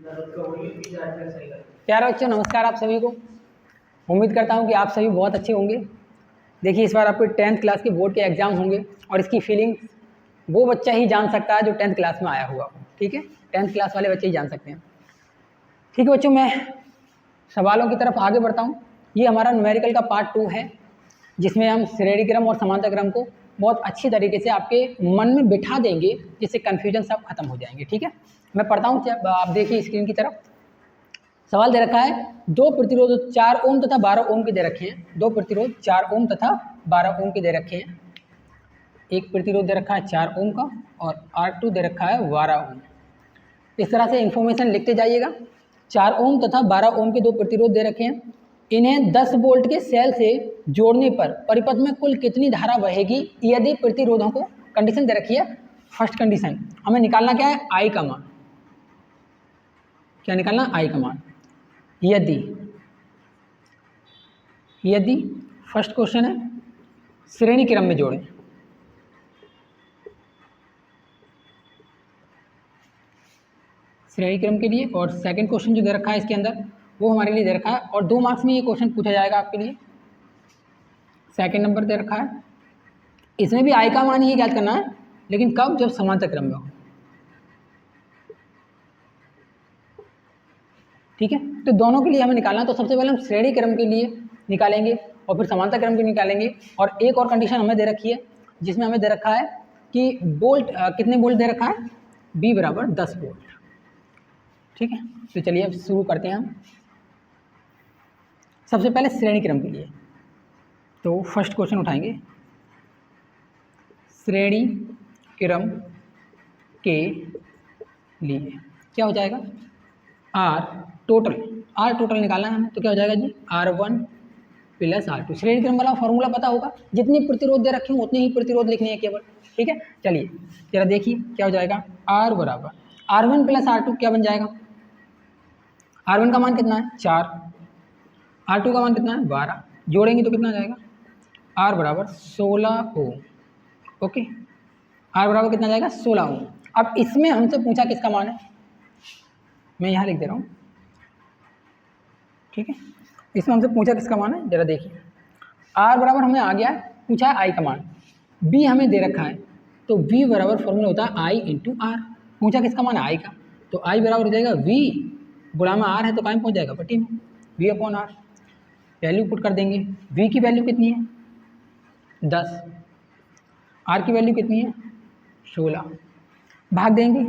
प्यारे बच्चों, नमस्कार आप सभी को। उम्मीद करता हूं कि आप सभी बहुत अच्छे होंगे। देखिए, इस बार आपके 10th क्लास के बोर्ड के एग्ज़ाम होंगे और इसकी फीलिंग वो बच्चा ही जान सकता है जो 10th क्लास में आया हुआ हो। ठीक है, 10th क्लास वाले बच्चे ही जान सकते हैं। ठीक है बच्चों, मैं सवालों की तरफ आगे बढ़ता हूँ। ये हमारा न्यूमेरिकल का पार्ट 2 है, जिसमें हम श्रेणी क्रम और समांतर क्रम को बहुत अच्छी तरीके से आपके मन में बिठा देंगे, जिससे कन्फ्यूजन सब खत्म हो जाएंगे। ठीक है, मैं पढ़ता हूँ, आप देखिए स्क्रीन की तरफ। सवाल दे रखा है, दो प्रतिरोध 4 ओम तथा 12 ओम के दे रखे हैं। दो प्रतिरोध 4 ओम तथा 12 ओम के दे रखे हैं। एक प्रतिरोध दे रखा है 4 ओम का और R2 दे रखा है 12 ओम। इस तरह से इंफॉर्मेशन लिखते जाइएगा। 4 ओम तथा 12 ओम के दो प्रतिरोध दे रखे हैं। इन्हें 10 वोल्ट के सेल से जोड़ने पर परिपथ में कुल कितनी धारा बहेगी यदि प्रतिरोधों को, कंडीशन दे रखी है। फर्स्ट कंडीशन हमें निकालना क्या है, आई का मान। क्या निकालना, आई का मान। यदि फर्स्ट क्वेश्चन है श्रेणी क्रम में जोड़ें। श्रेणी क्रम के लिए, और सेकंड क्वेश्चन जो दे रखा है इसके अंदर वो हमारे लिए दे रखा है, और 2 मार्क्स में ये क्वेश्चन पूछा जाएगा आपके लिए। सेकंड नंबर दे रखा है, इसमें भी आई का मान ही ज्ञात करना है, लेकिन कब, जब समांतर क्रम में हो। ठीक है, तो दोनों के लिए हमें निकालना। तो सबसे पहले हम श्रेणी क्रम के लिए निकालेंगे और फिर समांतर क्रम के निकालेंगे। और एक और कंडीशन हमें दे रखी है, जिसमें हमें दे रखा है कि वोल्ट कितने वोल्ट दे रखा है, B बराबर 10 वोल्ट। ठीक है, तो चलिए अब शुरू करते हैं हम। सबसे पहले श्रेणी क्रम के लिए तो फर्स्ट क्वेश्चन उठाएंगे। श्रेणी क्रम के लिए क्या हो जाएगा, आर टोटल निकालना है हमें। तो क्या हो जाएगा जी, R1 प्लस R2। श्रेणी क्रम वाला फॉर्मूला पता होगा, जितने प्रतिरोध दे रखे हों उतने ही प्रतिरोध लिखने हैं केवल। ठीक है, चलिए जरा देखिए क्या हो जाएगा। R बराबर R1 प्लस R2 क्या बन जाएगा। R1 का मान कितना है 4, R2 का मान कितना है 12, जोड़ेंगे तो कितना आ जाएगा, R बराबर 16 ओम। ओके, R बराबर कितना जाएगा 16 ओम। अब इसमें हमसे पूछा किसका मान है, मैं यहाँ लिख दे रहा हूँ। ठीक है, इसमें हमसे पूछा किसका मान है, जरा देखिए। R बराबर हमें आ गया है, पूछा है I का मान। B हमें दे रखा है, तो V बराबर फॉर्मूला होता है I इंटू R। पूछा किसका मान है, I का, तो I बराबर हो जाएगा V गुणा में R है तो कहाँ पहुँच जाएगा, पट्टी में, V upon R। Value put कर देंगे। V की वैल्यू कितनी है 10, R की वैल्यू कितनी है 16। भाग देंगे,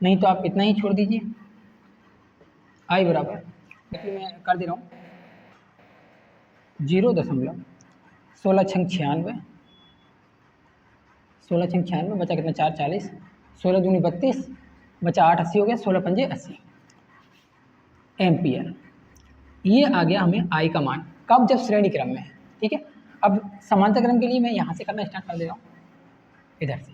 नहीं तो आप इतना ही छोड़ दीजिए। I बराबर, देखिए मैं कर दे रहा हूँ, 0.16 छंग 96, 16 छंग 96 बचा कितना 4 40, 16 दूनी 32, बचा 8 80 हो गया, 16 पंजे 80 एम्पियर। ये आ गया हमें आई का मान, कब, जब श्रेणी क्रम में है। ठीक है, अब समांतर क्रम के लिए मैं यहाँ से करना स्टार्ट कर दे रहा हूँ। इधर से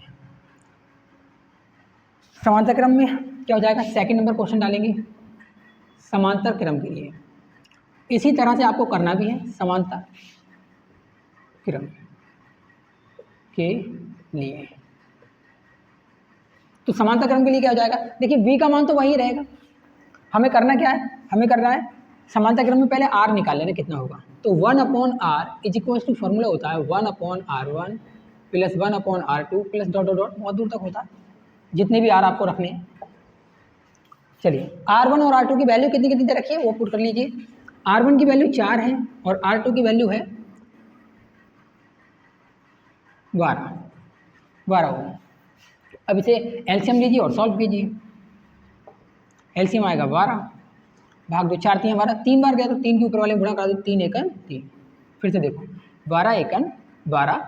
समांतर क्रम में क्या हो जाएगा, सेकंड नंबर क्वेश्चन डालेंगे समांतर क्रम के लिए। इसी तरह से आपको करना भी है समांतर क्रम के लिए। तो समांतर क्रम के लिए क्या हो जाएगा, देखिए V का मान तो वही रहेगा। हमें करना क्या है, हमें करना है समांतर क्रम में पहले R निकाल लेना कितना होगा। तो 1/R is equal to formula होता है 1/R1 plus 1/R2 plus dot dot dot, बहुत दूर तक होता है, जितने भी R आपको रखने हैं। चलिए R1 और R2 की वैल्यू कितनी कितनी दे रखी है वो पुट कर लीजिए। R1 की वैल्यू 4 है और R2 की वैल्यू है 12 ओम। अब इसे एलसीएम लीजिए और सॉल्व कीजिए। एलसीएम आएगा 12 भाग 2, 4 3 12, 3 बार गया तो 3 के ऊपर वाले गुणा करा दो, 3 एकन 3। फिर से देखो 12 एकन 12,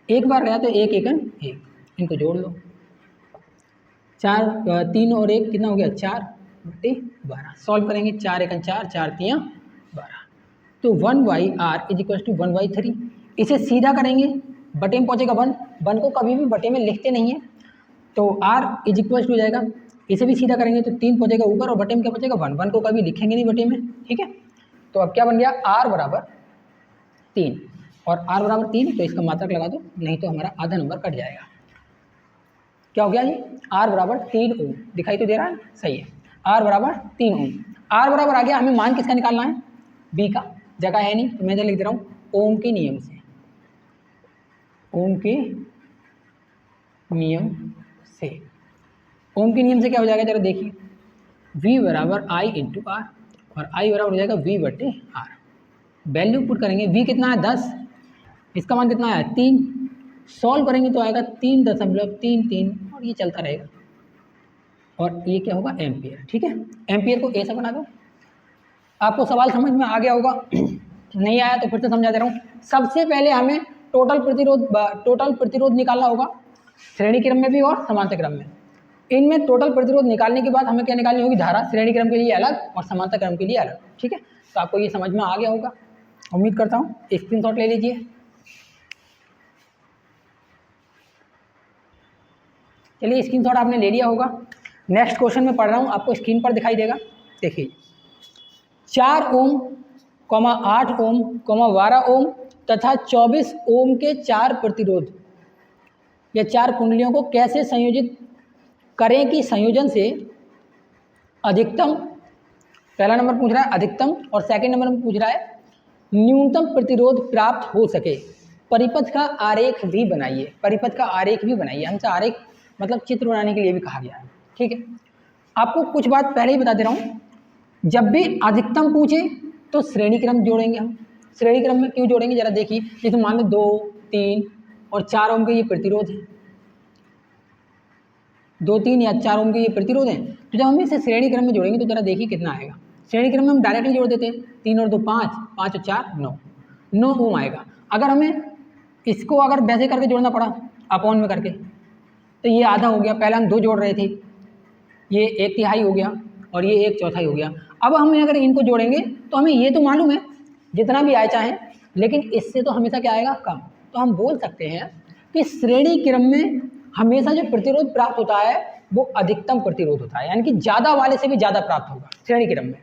एक बार गया तो 1 एकन 1, इनको जोड़ लो। 4 3 और 1 कितना हो गया 4/12। सॉल्व करेंगे, 4 एकन 4, 4 3 12, तो 1/R इज इक्वल टू 1/3। इसे सीधा करेंगे, बटे में पहुँचेगा 1 को कभी भी बटे में लिखते नहीं है, तो R इज इक्वल टू जाएगा। इसे भी सीधा करेंगे तो 3 पहुँचेगा ऊपर और बटे में क्या पहुँचेगा 1 को कभी लिखेंगे नहीं बटे में। ठीक है, तो अब क्या बन गया, R बराबर 3 और R बराबर 3, तो इसका मात्रक लगा दो, नहीं तो हमारा आधा नंबर कट जाएगा। क्या हो गया जी, R बराबर 3 ओम, दिखाई तो दे रहा है, सही है। आर बराबर 3 ओम। आर बराबर आ गया, हमें मान किसका निकालना है, बी का, जगह है नहीं तो मैं इधर लिख दे रहा हूँ ओम के नियम से, ओम के नियम से। ओम के नियम से क्या हो जाएगा जरा देखिए, V बराबर आई इंटू आर, और आई बराबर हो जाएगा V बटे आर। वैल्यू पुट करेंगे, V कितना है 10, इसका मान कितना है 3, सॉल्व करेंगे तो आएगा 3.33 और ये चलता रहेगा, और ये क्या होगा एम्पियर। ठीक है, एम्पियर को ऐसा बना दो। आपको सवाल समझ में आ गया होगा, नहीं आया तो फिर से समझा दे रहा हूँ। सबसे पहले हमें टोटल प्रतिरोध निकालना होगा, श्रेणी क्रम में भी और समांतर क्रम में। इनमें टोटल प्रतिरोध निकालने के बाद हमें क्या निकालनी होगी, धारा, श्रेणी क्रम के लिए अलग और समांतर क्रम के लिए अलग। ठीक है, तो आपको ये समझ में आ गया होगा, उम्मीद करता हूँ। स्क्रीनशॉट ले लीजिए। चलिए, स्क्रीनशॉट आपने ले लिया होगा। नेक्स्ट क्वेश्चन में पढ़ रहा हूँ, आपको स्क्रीन पर दिखाई देगा। देखिए, 4 ओम, 8 ओम, 12 ओम तथा 24 ओम के 4 प्रतिरोध या 4 कुंडलियों को कैसे संयोजित करें कि संयोजन से अधिकतम, पहला नंबर पूछ रहा है अधिकतम, और सेकंड नंबर में पूछ रहा है न्यूनतम प्रतिरोध प्राप्त हो सके। परिपथ का आरेख भी बनाइए, परिपथ का आरेख भी बनाइए। हमसे आरेख मतलब चित्र बनाने के लिए भी कहा गया है। ठीक है, आपको कुछ बात पहले ही बता दे रहा हूँ, जब भी अधिकतम पूछे तो श्रेणी क्रम जोड़ेंगे हम। श्रेणी क्रम में क्यों जोड़ेंगे जरा देखिए, जैसे मान लो 2, 3 और 4 ओम के ये प्रतिरोध है, 2, 3 या 4 ओम के ये प्रतिरोध हैं, तो जब हम इसे श्रेणी क्रम में जोड़ेंगे तो जरा देखिए कितना आएगा। श्रेणी क्रम में हम डायरेक्टली जोड़ देते हैं, 3 और 2 5, 5 और 4 9 ओम आएगा। अगर हमें इसको अगर वैसे करके जोड़ना पड़ा अपॉन में करके, तो ये आधा हो गया। पहले हम 2 जोड़ रहे थे, ये 1/3 हो गया और ये 1/4 हो गया। अब हम अगर इनको जोड़ेंगे तो हमें ये तो मालूम है जितना भी आए चाहे, लेकिन इससे तो हमेशा क्या आएगा, कम। तो हम बोल सकते हैं कि श्रेणी क्रम में हमेशा जो प्रतिरोध प्राप्त होता है वो अधिकतम प्रतिरोध होता है, यानी कि ज़्यादा वाले से भी ज़्यादा प्राप्त होगा श्रेणी क्रम में।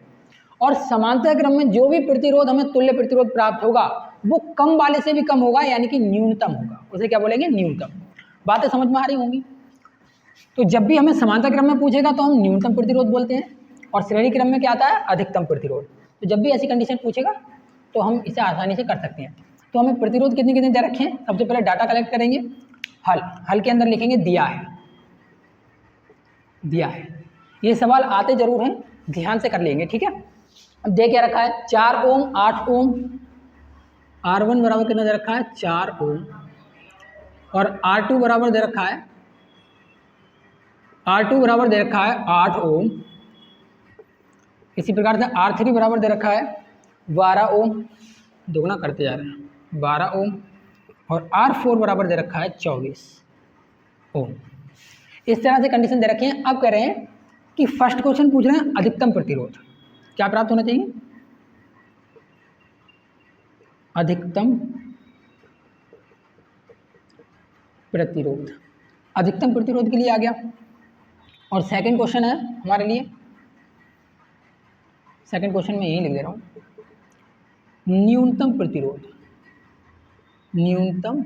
और समांतर क्रम में जो भी प्रतिरोध हमें तुल्य प्रतिरोध प्राप्त होगा वो कम वाले से भी कम होगा, यानी कि न्यूनतम होगा। उसे क्या बोलेंगे, न्यूनतम। बातें समझ में आ रही होंगी। तो जब भी हमें समांतर क्रम में पूछेगा तो हम न्यूनतम प्रतिरोध बोलते हैं, और श्रेणी क्रम में क्या आता है, अधिकतम प्रतिरोध। तो जब भी ऐसी कंडीशन पूछेगा तो हम इसे आसानी से कर सकते हैं। तो हमें प्रतिरोध कितने कितने दे रखे हैं, सबसे पहले डाटा कलेक्ट करेंगे, हल के अंदर लिखेंगे दिया है, दिया है। ये सवाल आते जरूर हैं, ध्यान से कर लेंगे। ठीक है, अब दे क्या रखा है, 4 ओम, 8 ओम, R1 बराबर कितना दे रखा है 4 ओम, और R2 बराबर दे रखा है, R2 बराबर दे रखा है 8 ओम। इसी प्रकार से R3 बराबर दे रखा है 12 ओम, दोगुना करते जा रहे हैं 12 ओम, और R4 बराबर दे रखा है 24 ओम। इस तरह से कंडीशन दे रखी है। अब कह रहे हैं कि फर्स्ट क्वेश्चन पूछ रहे हैं अधिकतम प्रतिरोध क्या प्राप्त होना चाहिए, अधिकतम प्रतिरोध, अधिकतम प्रतिरोध के लिए आ गया। और सेकंड क्वेश्चन है हमारे लिए, सेकंड क्वेश्चन में यही लिख दे रहा हूँ, न्यूनतम प्रतिरोध, न्यूनतम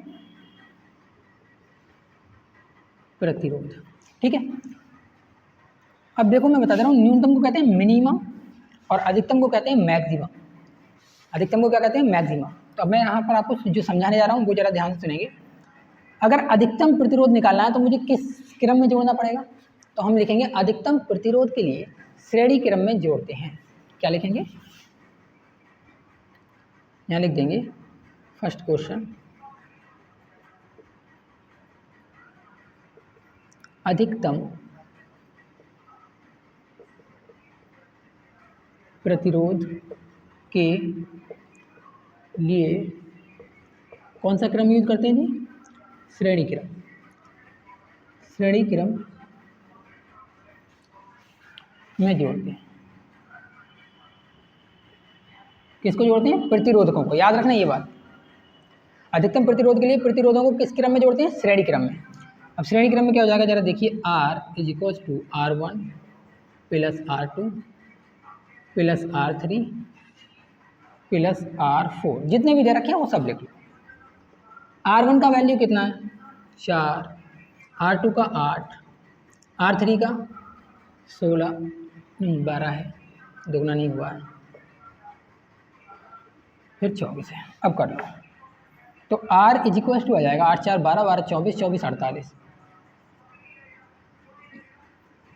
प्रतिरोध। ठीक है, अब देखो मैं बता दे रहा हूँ, न्यूनतम को कहते हैं मिनिमम और अधिकतम को कहते हैं मैक्सिमम। अधिकतम को क्या कहते हैं, मैक्सिमम। तो अब मैं यहाँ पर आपको जो समझाने जा रहा हूँ वो जरा ध्यान से सुनेंगे। अगर अधिकतम प्रतिरोध निकालना है तो मुझे किस क्रम में जोड़ना पड़ेगा, तो हम लिखेंगे अधिकतम प्रतिरोध के लिए श्रेणी क्रम में जोड़ते हैं। क्या लिखेंगे, यहाँ लिख देंगे फर्स्ट क्वेश्चन, अधिकतम प्रतिरोध के लिए कौन सा क्रम यूज करते हैं जी, श्रेणी क्रम। श्रेणी क्रम में जोड़ते हैं, किसको जोड़ते हैं, प्रतिरोधकों को। याद रखना ये बात, अधिकतम प्रतिरोध के लिए प्रतिरोधों को किस क्रम में जोड़ते हैं, श्रेणी क्रम में। अब श्रेणी क्रम में क्या हो जाएगा जरा देखिए, R = R1 + R2 + R3 + R4, जितने भी दे रखे हैं वो सब लिख लो। R1 का वैल्यू कितना है 4, R2 का 8, R3 का 16 12 है, दुगना नहीं हुआ है, फिर 24 है। अब कर लो तो R इज इक्वल टू आ जाएगा 8 4 12 12 24 24 48।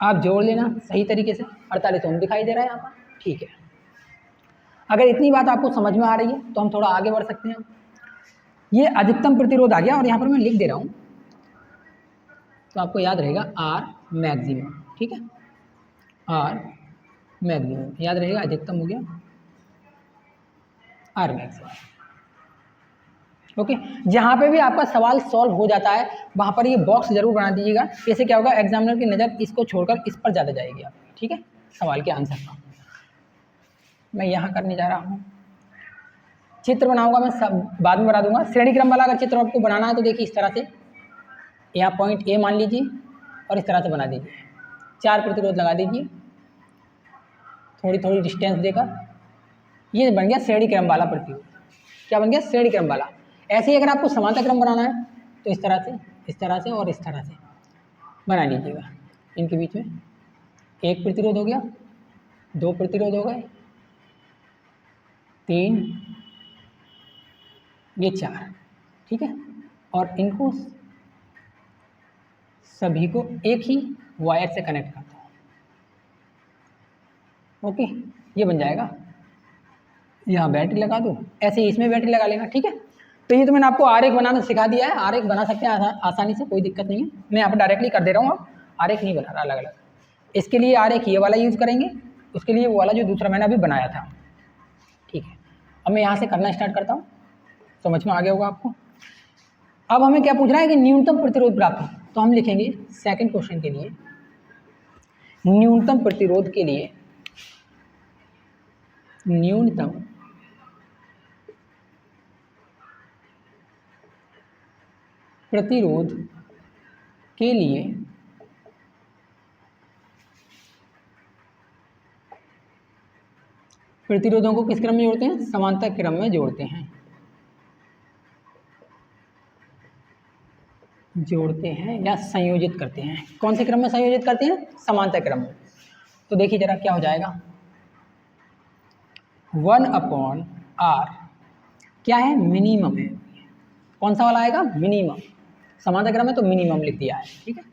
आप जोड़ लेना सही तरीके से। 48 ओम दिखाई दे रहा है यहाँ पर, ठीक है। अगर इतनी बात आपको समझ में आ रही है तो हम थोड़ा आगे बढ़ सकते हैं। ये अधिकतम प्रतिरोध आ गया और यहाँ पर मैं लिख दे रहा हूँ तो आपको याद रहेगा R मैक्सिमम, ठीक है। R मैक्सिमम याद रहेगा, अधिकतम हो गया R मैक्सिमम। ओके, जहाँ पे भी आपका सवाल सॉल्व हो जाता है वहाँ पर ये बॉक्स जरूर बना दीजिएगा। इससे क्या होगा, एग्जामिनर की नज़र इसको छोड़कर इस पर ज़्यादा जाएगी आपकी, ठीक है, सवाल के आंसर पर। मैं यहाँ करने जा रहा हूँ, चित्र बनाऊंगा मैं सब बाद में बना दूंगा। श्रेणी क्रम वाला अगर चित्र आपको बनाना है तो देखिए इस तरह से, यहाँ पॉइंट ए मान लीजिए और इस तरह से बना दीजिए। 4 प्रतिरोध लगा दीजिए थोड़ी थोड़ी डिस्टेंस देकर। ये बन गया श्रेणी क्रम वाला प्रतिरोध। क्या बन गया, श्रेणी क्रम वाला। ऐसे ही अगर आपको समांतर क्रम बनाना है तो इस तरह से और इस तरह से बना लीजिएगा। इनके बीच में 1 प्रतिरोध हो गया, 2 प्रतिरोध हो गए, 3, ये 4, ठीक है। और इनको सभी को एक ही वायर से कनेक्ट करता हूँ। ओके, ये बन जाएगा। यहाँ बैटरी लगा दूँ, ऐसे ही इसमें बैटरी लगा लेना, ठीक है। तो ये तो मैंने आपको आरेख बनाना सिखा दिया है। आरेख बना सकते हैं आसानी से, कोई दिक्कत नहीं है। मैं यहाँ पर डायरेक्टली कर दे रहा हूँ, आरेख नहीं बना रहा अलग अलग। इसके लिए आरेख ये वाला यूज़ करेंगे, उसके लिए वो वाला जो दूसरा मैंने अभी बनाया था, ठीक है। अब मैं यहाँ से करना स्टार्ट करता हूँ, समझ में आ गया होगा आपको। अब हमें क्या पूछ रहा है कि न्यूनतम प्रतिरोध प्राप्त, तो हम लिखेंगे सेकंड क्वेश्चन के लिए, न्यूनतम प्रतिरोध के लिए, न्यूनतम प्रतिरोध के लिए प्रतिरोधों को किस क्रम में जोड़ते हैं, समांतर क्रम में जोड़ते हैं, या संयोजित करते हैं। कौन से क्रम में संयोजित करते हैं, समांतर क्रम में। तो देखिए जरा क्या हो जाएगा, 1/r क्या है, मिनिमम है। कौन सा वाला आएगा, मिनिमम। समांतर क्रम में तो मिनिमम लिख दिया है, ठीक है।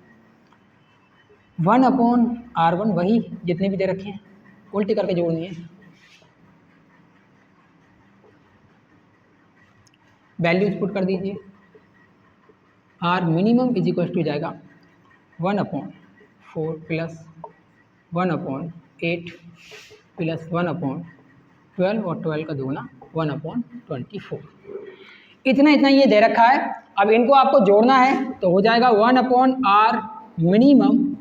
1/r1 वही जितने भी दे रखे हैं, उल्टी करके जोड़नी है। वैल्यूज पुट कर दीजिए। R minimum is equal to जाएगा 1/4 प्लस 1/8 प्लस 1/12 और 12 का दुगना 1/24। इतना ये दे रखा है। अब इनको आपको जोड़ना है तो हो जाएगा 1/r minimum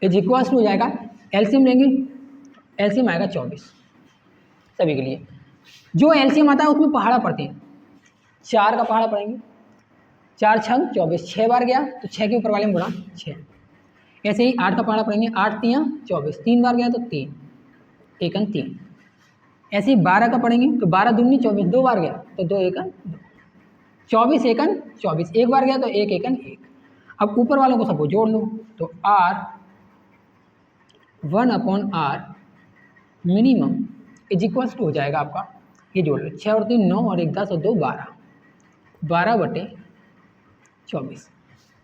is equal to हो जाएगा, एलसीएम लेंगे, एलसीएम आएगा 24 सभी के लिए। जो एलसीएम आता है उसमें पहाड़ा पड़ते हैं, 4 का पहाड़ा पड़ेंगे, 4 छंग 24, 6 बार गया तो 6 के ऊपर वाले में गुणा 6। ऐसे ही 8 का पहाड़ा पड़ेंगे, 8 3 24, 3 बार गया तो 3, 1 3। ऐसे ही 12 का पढ़ेंगे तो 12 दूनी 24, 2 बार गया तो 2 1 2, 24 1 24, 1 बार गया तो 1 1 1। अब ऊपर वालों को सबको जोड़ लो तो R 1/r minimum is equal to हो जाएगा आपका, ये जोड़ लो, 6 और 3 9 और 1 10 और 2 12, 12/24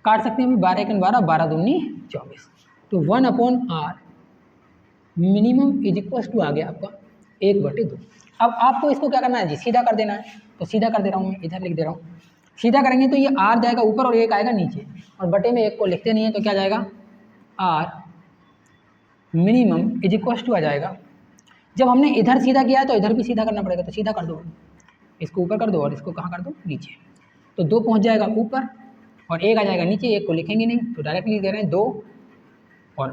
काट सकते हैं। 12 1 12, 12 दूनी 24। तो 1/r minimum is equal to आ गया आपका 1/2। अब आपको इसको क्या करना है जी, सीधा कर देना है। तो सीधा कर दे रहा हूँ मैं, इधर लिख दे रहा हूँ। सीधा करेंगे तो ये R जाएगा ऊपर और 1 आएगा नीचे, और बटे में 1 को लिखते नहीं है तो क्या जाएगा, R minimum is equal to आ जाएगा। जब हमने इधर सीधा किया है तो इधर भी सीधा करना पड़ेगा, तो सीधा कर दो, इसको ऊपर कर दो और इसको कहाँ कर दो, नीचे। तो 2 पहुँच जाएगा ऊपर और 1 आ जाएगा नीचे। 1 को लिखेंगे नहीं तो डायरेक्टली लिख दे रहे हैं 2, और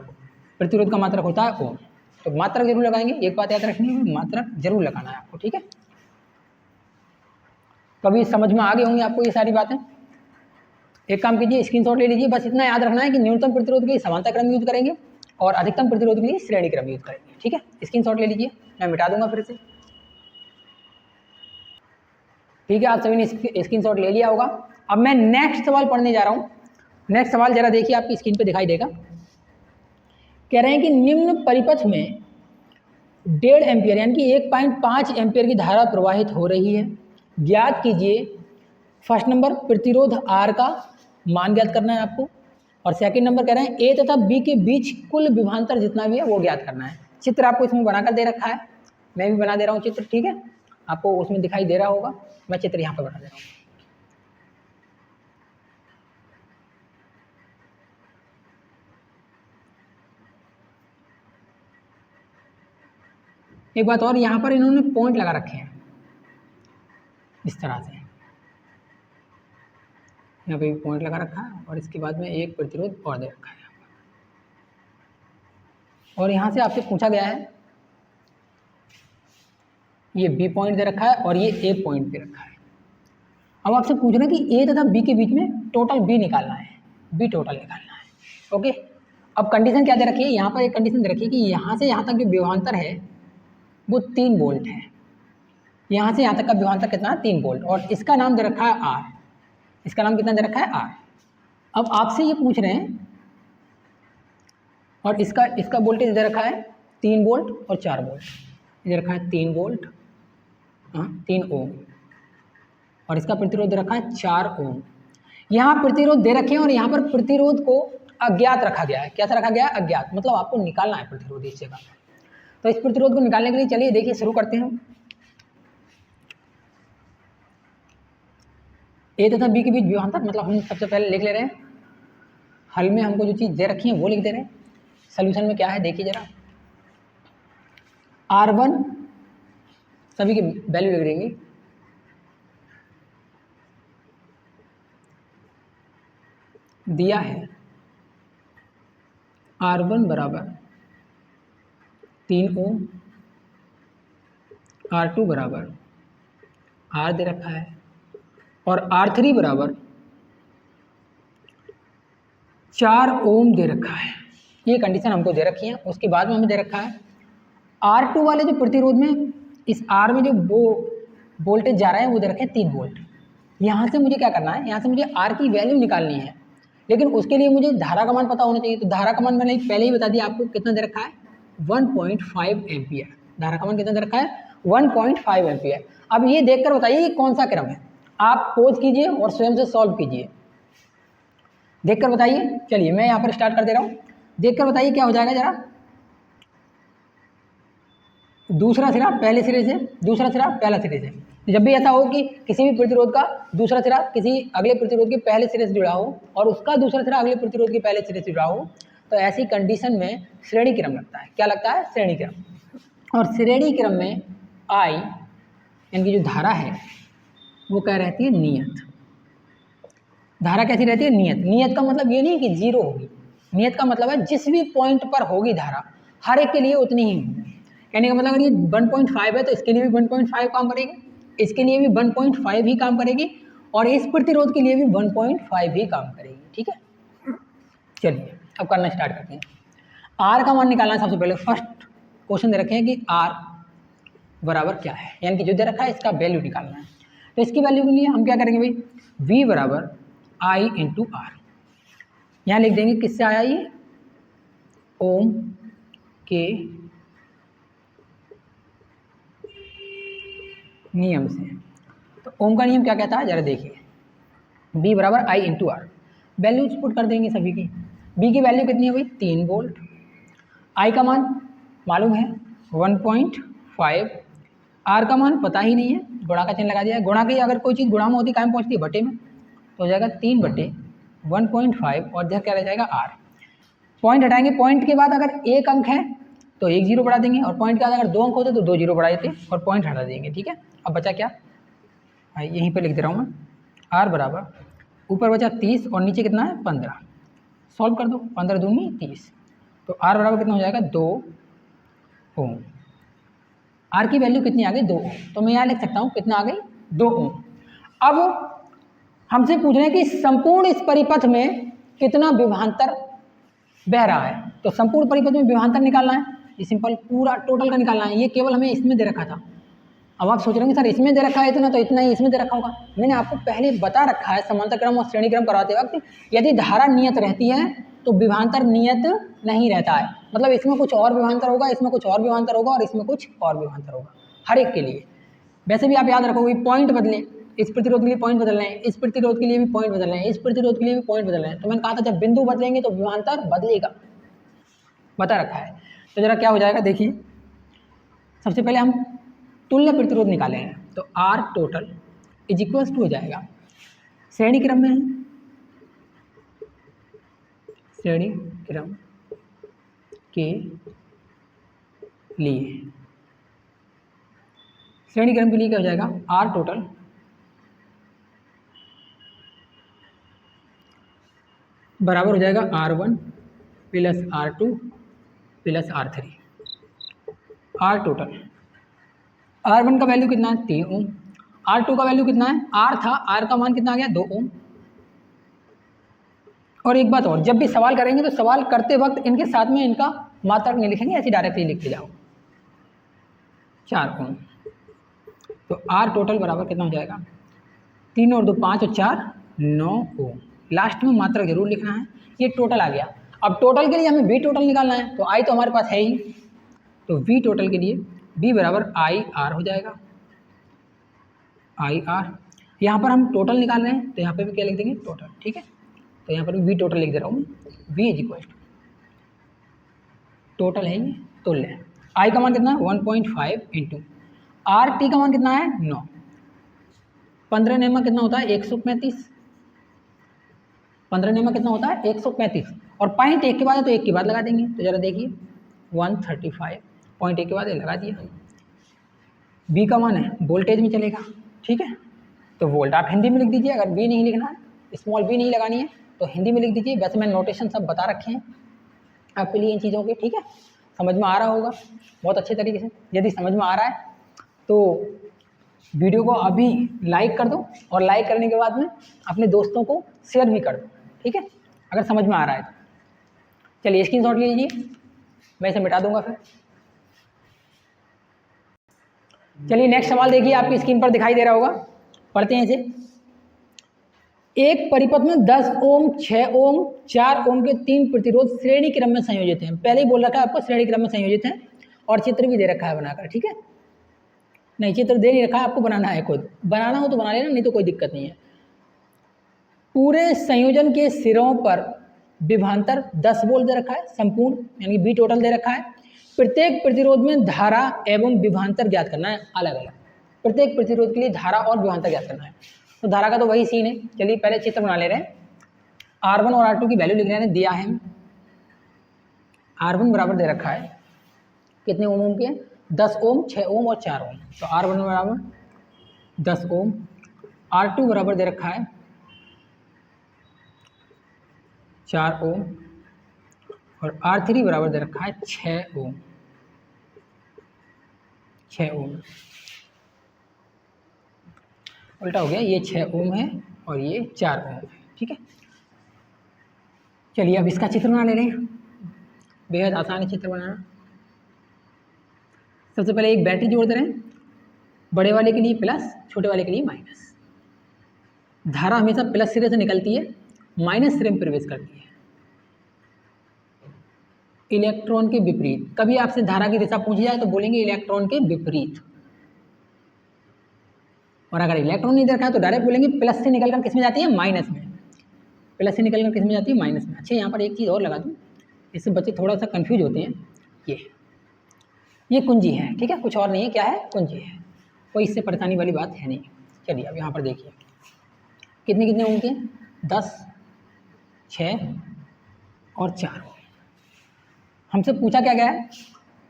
प्रतिरोध का मात्रक होता है ओम, तो मात्रक जरूर लगाएंगे। एक बात याद रखनी है, मात्रक जरूर लगाना है आपको, ठीक है। कभी समझ में आ गई होंगी आपको ये सारी बातें। एक काम कीजिए, स्क्रीनशॉट ले लीजिए। बस इतना याद रखना है कि न्यूनतम प्रतिरोध के लिए समांतर क्रम यूज करेंगे और अधिकतम प्रतिरोध के लिए श्रेणी क्रम यूज करेंगे, ठीक है। स्क्रीनशॉट ले लीजिए, मैं मिटा दूंगा फिर से, ठीक है। आप सभी ने स्क्रीनशॉट ले लिया होगा। अब मैं नेक्स्ट सवाल पढ़ने जा रहा हूँ। नेक्स्ट सवाल जरा देखिए, आपकी स्क्रीन पे दिखाई देगा कह रहे हैं कि निम्न परिपथ में 1.5 एम्पियर यानी कि 1.5 एम्पियर की धारा प्रवाहित हो रही है। ज्ञात कीजिए, फर्स्ट नंबर प्रतिरोध R का मान ज्ञात करना है आपको, और सेकंड नंबर कह रहे हैं A तथा B के बीच कुल विभवांतर जितना भी है वो ज्ञात करना है। चित्र आपको इसमें बनाकर दे रखा है, मैं भी बना दे रहा हूँ चित्र, ठीक है, आपको उसमें दिखाई दे रहा होगा, मैं चित्र यहाँ पर बना दे रहा हूँ। एक बात और, यहाँ पर इन्होंने पॉइंट लगा रखे हैं इस तरह से, यहाँ पे भी पॉइंट लगा रखा है और इसके बाद में एक प्रतिरोध और दे रखा है, और यहाँ से आपसे पूछा गया है, ये B पॉइंट दे रखा है और ये A पॉइंट दे रखा है। अब आपसे पूछ रहे हैं कि A तथा B के बीच में टोटल B निकालना है, B टोटल निकालना है। ओके, अब कंडीशन क्या दे रखी है, यहाँ पर एक कंडीशन दे रखी है कि यहाँ से यहाँ तक जो विभवांतर है वो 3 वोल्ट है। यहाँ से यहाँ तक का विभवांतर कितना है, 3 वोल्ट, और इसका नाम दे रखा है R। इसका नाम कितना दे रखा है, R। अब आपसे ये पूछ रहे हैं, और इसका वोल्टेज दे रखा है 3 वोल्ट और 4 वोल्ट, दे रखा है 3 वोल्ट, 3 ओम, और इसका प्रतिरोध दे रखा है 4 ओम। यहाँ प्रतिरोध दे रखे हैं और यहाँ पर प्रतिरोध को अज्ञात रखा गया है। कैसा रखा गया है, अज्ञात, मतलब आपको निकालना है प्रतिरोध इस जगह। तो इस प्रतिरोध को निकालने के लिए चलिए देखिए शुरू करते हैं। A तथा B के बीच विभवांतर, मतलब हम सबसे पहले लिख ले रहे हैं, हल में हमको जो चीज़ दे रखी है वो लिख दे रहे हैं। सोल्यूशन में क्या है देखिए जरा, R1 सभी की वैल्यू लिख देंगे, दिया है R1 बराबर 3 ओम, R2 बराबर R दे रखा है, और R3 बराबर 4 ओम दे रखा है। ये कंडीशन हमको दे रखी है। उसके बाद में हमें दे रखा है R2 वाले जो प्रतिरोध में, इस R में जो वो वोल्टेज जा रहा है वो दे रखे हैं 3 वोल्ट। यहाँ से मुझे क्या करना है, यहाँ से मुझे R की वैल्यू निकालनी है, लेकिन उसके लिए मुझे धारा का मान पता होना चाहिए। तो धारा का मान मैंने पहले ही बता दिया आपको, कितना दे रखा है, 1.5 एम्पियर। धारा का मान कितना दे रखा है, 1.5 एम्पियर। अब ये देखकर बताइए ये कौन सा क्रम है, आप पोज कीजिए और स्वयं से सॉल्व कीजिए, देखकर बताइए। चलिए मैं यहाँ पर स्टार्ट कर दे रहा हूँ, देखकर बताइए क्या हो जाएगा जरा। दूसरा सिरा पहले सिरे से, दूसरा सिरा पहला सिरे से। जब भी ऐसा हो कि किसी भी प्रतिरोध का दूसरा सिरा किसी अगले प्रतिरोध के पहले सिरे से जुड़ा हो और उसका दूसरा सिरा अगले प्रतिरोध के पहले सिरे से जुड़ा हो, तो ऐसी कंडीशन में श्रेणी क्रम लगता है। क्या लगता है, श्रेणी क्रम। और श्रेणी क्रम में I यानी कि जो धारा है वो क्या रहती है, नियत। धारा कैसी रहती है, नियत। नियत का मतलब ये नहीं कि जीरो होगी, नियत का मतलब है जिस भी पॉइंट पर होगी धारा हर एक के लिए उतनी ही होगी। कहने का मतलब अगर ये 1.5 है तो इसके लिए भी 1.5 काम करेगी, इसके लिए भी 1.5 ही काम करेगी, और इस प्रतिरोध के लिए भी 1.5 ही काम करेगी। ठीक है, चलिए अब करना स्टार्ट करते हैं। R का मान निकालना है सबसे पहले। फर्स्ट क्वेश्चन दे रखे हैं कि R बराबर क्या है, यानी कि जो दे रखा है इसका वैल्यू निकालना है। तो इसकी वैल्यू के लिए हम क्या करेंगे भाई, V बराबर I इंटू R। यहाँ लिख देंगे किससे आया ये, ओम के नियम से। तो ओम का नियम क्या कहता है जरा देखिए, B बराबर I into R। Values put कर देंगे सभी की। B की वैल्यू कितनी है भाई, 3 वोल्ट। I का मान मालूम है 1.5, R का मान पता ही नहीं है, गुणा का चिन्ह लगा दिया है। गुणा की अगर कोई चीज़ गुणा में होती कायम पहुँचती है बटे में, तो हो जाएगा 3/1.5, और इधर क्या रह जाएगा R। पॉइंट हटाएंगे, पॉइंट के बाद अगर एक अंक है तो 1 जीरो बढ़ा देंगे, और पॉइंट के बाद अगर 2 अंक होते तो 2 जीरो बढ़ा देते और पॉइंट हटा देंगे। ठीक है, अब बचा क्या, यहीं पे लिख दे रहा हूँ मैं। R बराबर ऊपर बचा 30 और नीचे कितना है 15। सॉल्व कर दो, 15 दूनी 30, तो R बराबर कितना हो जाएगा 2 ओम। R की वैल्यू कितनी आ गई, 2 ओम। तो मैं यहाँ लिख सकता हूँ कितना आ गई, 2 ओम। अब हमसे पूछ रहे हैं कि संपूर्ण इस परिपथ में कितना विभवांतर बह रहा है। तो संपूर्ण परिपथ में विभवांतर निकालना है, ये सिंपल पूरा टोटल का निकालना है। ये केवल हमें इसमें दे रखा था। अब आप सोच रहे होंगे सर इसमें दे रखा है इतना, तो इतना ही इसमें दे रखा होगा। मैंने आपको पहले बता रखा है समांतर क्रम और श्रेणी क्रम करवाते वक्त, यदि धारा नियत रहती है तो विभवांतर नियत नहीं रहता है, मतलब इसमें कुछ और विभवांतर होगा, इसमें कुछ और विभवांतर होगा और इसमें कुछ और विभवांतर होगा हर एक के लिए। वैसे भी आप याद रखोगे पॉइंट बदले, इस प्रतिरोध के लिए पॉइंट बदल रहे हैं, इस प्रतिरोध के लिए भी पॉइंट बदल रहे हैं, इस प्रतिरोध के लिए भी पॉइंट बदल रहे हैं। तो मैंने कहा था जब बिंदु बदलेंगे तो विभवांतर बदलेगा, बता रखा है। तो जरा क्या हो जाएगा देखिए, सबसे पहले हम तुल्य प्रतिरोध निकाले हैं, तो R total is equals to हो जाएगा, श्रेणी क्रम में है, श्रेणी क्रम के लिए, श्रेणी क्रम के लिए क्या हो जाएगा, आर टोटल बराबर हो जाएगा R1 plus R2 plus R3। Are total, R1 का वैल्यू कितना है 3 ओम, R2 का वैल्यू कितना है, R था, R का मान कितना आ गया 2 ओम। और एक बात और, जब भी सवाल करेंगे तो सवाल करते वक्त इनके साथ में इनका मात्रक नहीं लिखेंगे, ऐसे डायरेक्टली लिखते जाओ 4 ओम। तो आर टोटल बराबर कितना हो जाएगा, 3 और 2 5 और 4 9 ओम। लास्ट में मात्रक जरूर लिखना है। ये टोटल आ गया। अब टोटल के लिए हमें वी टोटल निकालना है, तो आई तो हमारे पास है ही, तो वी टोटल के लिए वी बराबर आई आर हो जाएगा, आई आर। यहाँ पर हम टोटल निकाल रहे हैं तो यहाँ पे भी क्या लिख देंगे टोटल, ठीक है। तो यहाँ पर वी टोटल लिख दे रहा हूँ, वी इज इक्वल टोटल है ये तुल्य। आई का मान कितना है 1.5 इंटू आर टी का मान कितना है 9, 15 नेमा कितना होता है 135, 15 नेमा कितना होता है 135, और पॉइंट एक के बाद है तो एक के बाद लगा देंगे। तो जरा देखिए 135 पॉइंट एक के बाद लगा दिया। बी का मान है वोल्टेज में चलेगा, ठीक है। तो वोल्ट आप हिंदी में लिख दीजिए, अगर बी नहीं लिखना है, स्मॉल बी नहीं लगानी है तो हिंदी में लिख दीजिए। वैसे मैंने नोटेशन सब बता रखे हैं आपके लिए इन चीज़ों के, ठीक है। समझ में आ रहा होगा बहुत अच्छे तरीके से। यदि समझ में आ रहा है तो वीडियो को अभी लाइक कर दो, और लाइक करने के बाद में अपने दोस्तों को शेयर भी कर दो, ठीक है, अगर समझ में आ रहा है तो। चलिए स्क्रीनशॉट ले लीजिए, मैं इसे मिटा दूंगा फिर। चलिए नेक्स्ट सवाल देखिए, आपकी स्क्रीन पर दिखाई दे रहा होगा, पढ़ते हैं इसे। एक परिपथ में 10 ओम 6 ओम 4 ओम के 3 प्रतिरोध श्रेणी क्रम में संयोजित हैं। पहले ही बोल रखा है आपको श्रेणी क्रम में संयोजित हैं, और चित्र भी दे रखा है बनाकर, ठीक है। नहीं चित्र दे नहीं रखा है, आपको बनाना है, खुद बनाना हो तो बना लेना, नहीं तो कोई दिक्कत नहीं है। पूरे संयोजन के सिरों पर विभवांतर 10 वोल्ट दे रखा है संपूर्ण, यानी बी टोटल दे रखा है। प्रत्येक प्रतिरोध में धारा एवं विभवांतर ज्ञात करना है अलग अलग, प्रत्येक प्रतिरोध के लिए धारा और विभवांतर ज्ञात करना है। तो धारा का तो वही सीन है। चलिए पहले चित्र बना ले रहे हैं। R1 और R2 की वैल्यू लिख रहे हैं, दिया है R1 बराबर दे रखा है कितने ओम के, 10 ओम 6 ओम और 4 ओम। तो R1 बराबर 10 ओम, R2 बराबर दे रखा है 4 ओम, और R3 बराबर दे रखा है 6 ओम, 6 ओम। उल्टा हो गया, ये 6 ओम है और ये 4 ओम है, ठीक है। चलिए अब इसका चित्र बना ले रहे हैं, बेहद आसान है चित्र बनाना। सबसे पहले एक बैटरी जोड़ दे रहे हैं, बड़े वाले के लिए प्लस छोटे वाले के लिए माइनस। धारा हमेशा प्लस सिरे से निकलती है, माइनस सिरे में प्रवेश करती है, इलेक्ट्रॉन के विपरीत। कभी आपसे धारा की दिशा पूछी जाए तो बोलेंगे इलेक्ट्रॉन के विपरीत, और अगर इलेक्ट्रॉन नहीं देखा है तो डायरेक्ट बोलेंगे प्लस से निकलकर किस में जाती है माइनस में, प्लस से निकलकर किस में जाती है माइनस में। अच्छा यहाँ पर एक चीज़ और लगा दूँ, इससे बच्चे थोड़ा सा कंफ्यूज होते हैं। ये कुंजी है, ठीक है, कुछ और नहीं है, क्या है कुंजी है, कोई इससे परेशानी वाली बात है नहीं। चलिए अब यहाँ पर देखिए कितने कितने ओम के, 10 6 और 4। हमसे पूछा क्या गया है,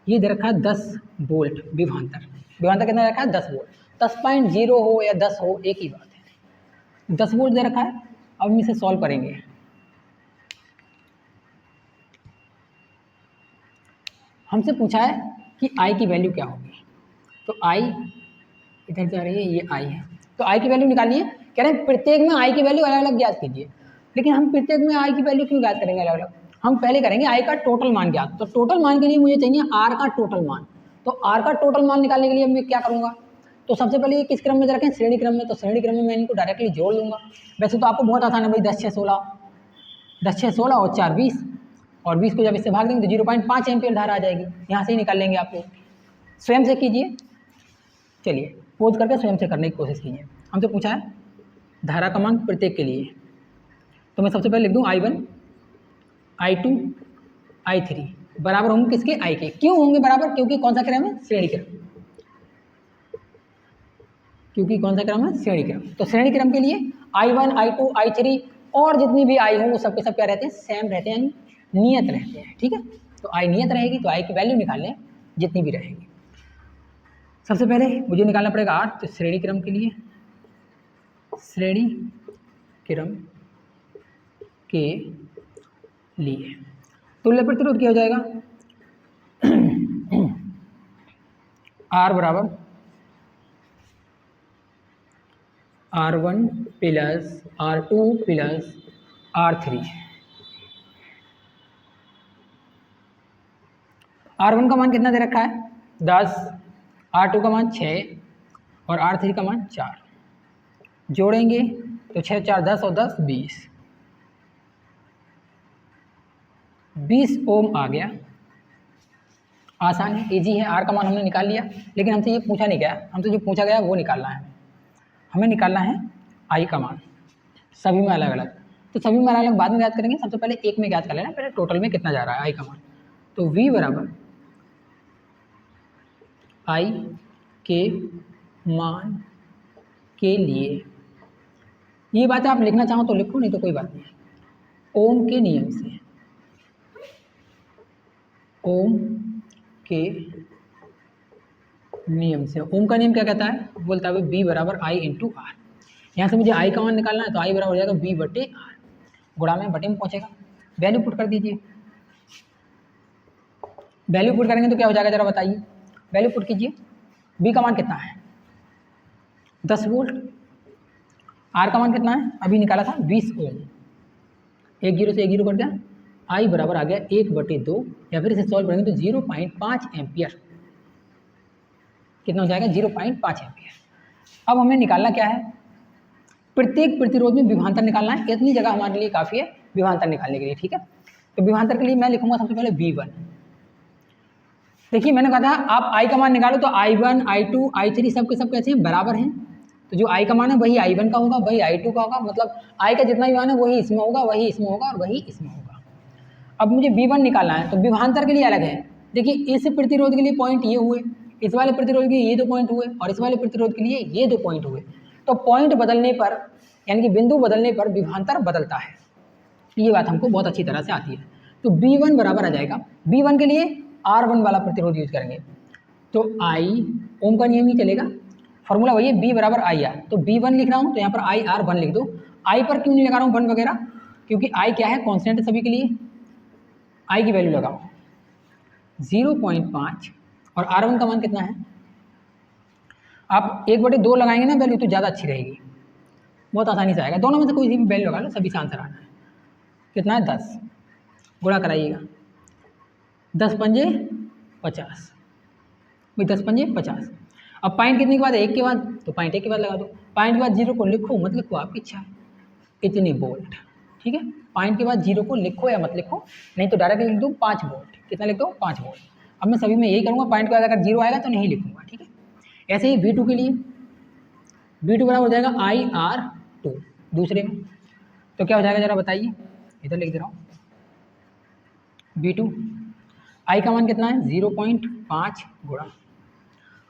ये दे रखा है 10 वोल्ट विभवांतर, विभवांतर कितना रखा है 10 वोल्ट। 10.0 हो या 10 हो एक ही बात है, 10 वोल्ट दे रखा है। अब हम इसे सॉल्व करेंगे। हमसे पूछा है कि आई की वैल्यू क्या होगी, तो आई इधर जा रही है, ये आई है, तो आई की वैल्यू निकालनी है। कह रहे हैं प्रत्येक में आई की वैल्यू अलग अलग ज्ञात कीजिए, लेकिन हम प्रत्येक में आई की वैल्यू क्यों ज्ञात करेंगे अलग अलग, हम पहले करेंगे आई का टोटल मान ज्ञात। तो टोटल मान के लिए मुझे चाहिए आर का टोटल मान, तो आर का टोटल मान निकालने के लिए मैं क्या करूँगा, तो सबसे पहले ये किस क्रम में रखें, श्रेणी क्रम में। तो श्रेणी क्रम में मैं इनको डायरेक्टली जोड़ लूँगा। वैसे तो आपको बहुत आसान है भाई, 10 6 16 10 6 16 और 4 20, और 20 को जब इससे भाग देंगे तो 0.5 एम्पियर धारा आ जाएगी। यहाँ से ही निकाल लेंगे आप लोग, स्वयं से कीजिए। चलिए पोज करके स्वयं से करने की कोशिश कीजिए। हमसे पूछा है धारा का मान प्रत्येक के लिए, तो मैं सबसे पहले लिख दूँ I1 I2 I3 बराबर होंगे किसके, I के। क्यों होंगे बराबर, क्योंकि कौन सा क्रम है, श्रेणी क्रम। क्योंकि कौन सा क्रम है, श्रेणी क्रम। तो श्रेणी क्रम के लिए I1 I2 I3 और जितनी भी I हो वो सबके सब क्या रहते हैं, सेम रहते हैं, यानी नियत रहते हैं। ठीक है, तो I नियत रहेगी तो I की वैल्यू निकाल लें जितनी भी रहेगी। सबसे पहले मुझे निकालना पड़ेगा R, तो श्रेणी क्रम के लिए, श्रेणी क्रम के लिए तुल्य प्रतिरोध क्या हो जाएगा, R बराबर R1 plus R2 plus R3। R1 का मान कितना दे रखा है, 10, R2 का मान 6 और R3 का मान 4। जोड़ेंगे तो 6 4 10 और 10 20 ओम आ गया। आसान है, इजी है। R का मान हमने निकाल लिया, लेकिन हमसे ये पूछा नहीं गया, हमसे जो पूछा गया वो निकालना है। हमें निकालना है I का मान, सभी में अलग अलग। तो सभी में अलग अलग बाद में याद करेंगे, सबसे पहले एक में याद कर लेना, पहले टोटल में कितना जा रहा है I का मान। तो V बराबर I के मान के लिए, ये बातें आप लिखना चाहो तो लिखो, नहीं तो कोई बात नहीं। ओम के नियम से, ओम के नियम से, ओम का नियम क्या कहता है, बोलता है B बराबर I इंटू R। यहाँ से मुझे I का मान निकालना है, तो I बराबर हो जाएगा B बटे R, गुणा में बटे में पहुँचेगा। वैल्यू पुट कर दीजिए, वैल्यू पुट करेंगे तो क्या हो जाएगा जरा बताइए, वैल्यू पुट कीजिए। B का मान कितना है, 10 वोल्ट। R का मान कितना है, अभी निकाला था 20 ओम। एक जीरो से एक जीरो कट गया, I बराबर आ गया 1/2, या फिर इसे सॉल्व करेंगे तो 0.5 एम्पियर। कितना हो जाएगा, 0.5 एम्पियर। अब हमें निकालना क्या है, प्रत्येक प्रतिरोध में विभवांतर निकालना है। इतनी जगह हमारे लिए काफ़ी है विभवांतर निकालने के लिए। ठीक है, तो विभवांतर के लिए मैं लिखूंगा सबसे पहले V1। देखिए मैंने कहा था आप I का मान निकालो, तो I1 I2 I3 सब के सब कैसे हैं, बराबर हैं। तो जो I का मान है वही I1 का होगा, वही I2 का होगा, मतलब I का जितना भी मान है वही इसमें होगा, वही इसमें होगा और वही इसमें होगा। अब मुझे V1 निकालना है, तो विभवांतर के लिए अलग है। देखिए इस प्रतिरोध के लिए पॉइंट ये हुए, इस वाले प्रतिरोध के लिए ये 2 पॉइंट हुए, और इस वाले प्रतिरोध के लिए ये 2 पॉइंट हुए। तो पॉइंट बदलने पर, यानी कि बिंदु बदलने पर विभवांतर बदलता है। ये बात हमको बहुत अच्छी तरह से आती है। तो B1 बराबर आ जाएगा, B1 के लिए R1 वाला प्रतिरोध यूज करेंगे, तो I, ओम का नियम ही चलेगा, फॉर्मूला वही है, B बराबर IR। तो B1 लिख रहा हूँ तो यहाँ पर IR1 लिख दो। I पर क्यों नहीं लगा रहा हूँ 1 वगैरह, क्योंकि I क्या है, कॉन्स्टेंट है सभी के लिए। I की वैल्यू लगाओ 0.5, और R1 का मान कितना है, आप 1/2 लगाएंगे ना वैल्यू तो ज़्यादा अच्छी रहेगी, बहुत आसानी से आएगा। दोनों में से कोई सी भी वैल्यू लगा लो, सभी से आंसर आना है। कितना है, 10, गुणा कराइएगा, 10 पंजे 50, भाई 10 पंजे 50। अब पॉइंट कितने के बाद, 1 के बाद, तो पॉइंट 1 के बाद लगा दो। पॉइंट के बाद 0 को लिखो मत लिखो आपकी इच्छा है, इतनी वोल्ट। ठीक है, पॉइंट के बाद 0 को लिखो या मत लिखो, नहीं तो डायरेक्ट लिख दो 5 वोल्ट। कितना लिख दो, 5 वोल्ट। अब मैं सभी में यही करूँगा, पॉइंट के बाद अगर 0 आएगा तो नहीं लिखूंगा। ठीक है, ऐसे ही V2 के लिए, V2 बराबर हो जाएगा IR2 दूसरे में, तो क्या हो जाएगा जरा बताइए, इधर लिख दे रहा हूँ। V2 I का मान कितना है, 0.5 गुणा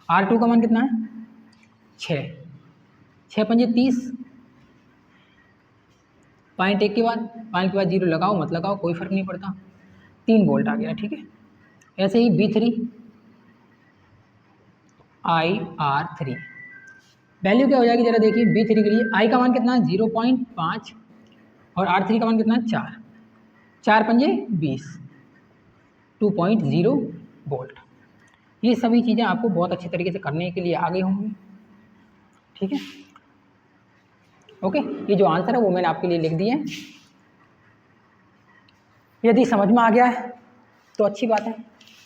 R2 का मान कितना है, 6, 6 पंजे 30, पॉइंट 1 के बाद, पॉइंट के बाद 0 लगाओ मत लगाओ कोई फर्क नहीं पड़ता, 3 वोल्ट आ गया। ठीक है, ऐसे ही V3 IR3 वैल्यू क्या हो जाएगी जरा देखिए। V3 के लिए I का मान कितना है, 0.5, और R3 का मान कितना है, 4, 4 पंजे 20, 2.0 वोल्ट। ये सभी चीज़ें आपको बहुत अच्छी तरीके से करने के लिए आ गई होंगी। ठीक है, ओके, ये जो आंसर है वो मैंने आपके लिए लिख दिए। यदि समझ में आ गया है तो अच्छी बात है,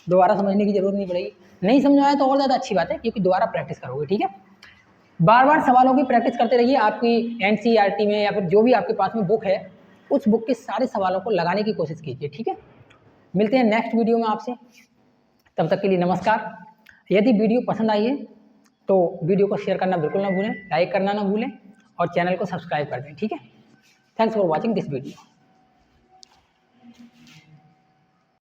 दोबारा समझने की जरूरत नहीं पड़ेगी। नहीं समझ में आया तो और ज़्यादा अच्छी बात है, क्योंकि दोबारा प्रैक्टिस करोगे। ठीक है, बार बार सवालों की प्रैक्टिस करते रहिए। आपकी NCERT में या फिर जो भी आपके पास में बुक है उस बुक के सारे सवालों को लगाने की कोशिश कीजिए, ठीक है। मिलते हैं नेक्स्ट वीडियो में आपसे, तब तक के लिए नमस्कार। यदि वीडियो पसंद आई है तो वीडियो को शेयर करना बिल्कुल ना भूलें, लाइक करना ना भूलें और चैनल को सब्सक्राइब कर दें, ठीक है। Thanks for watching this video.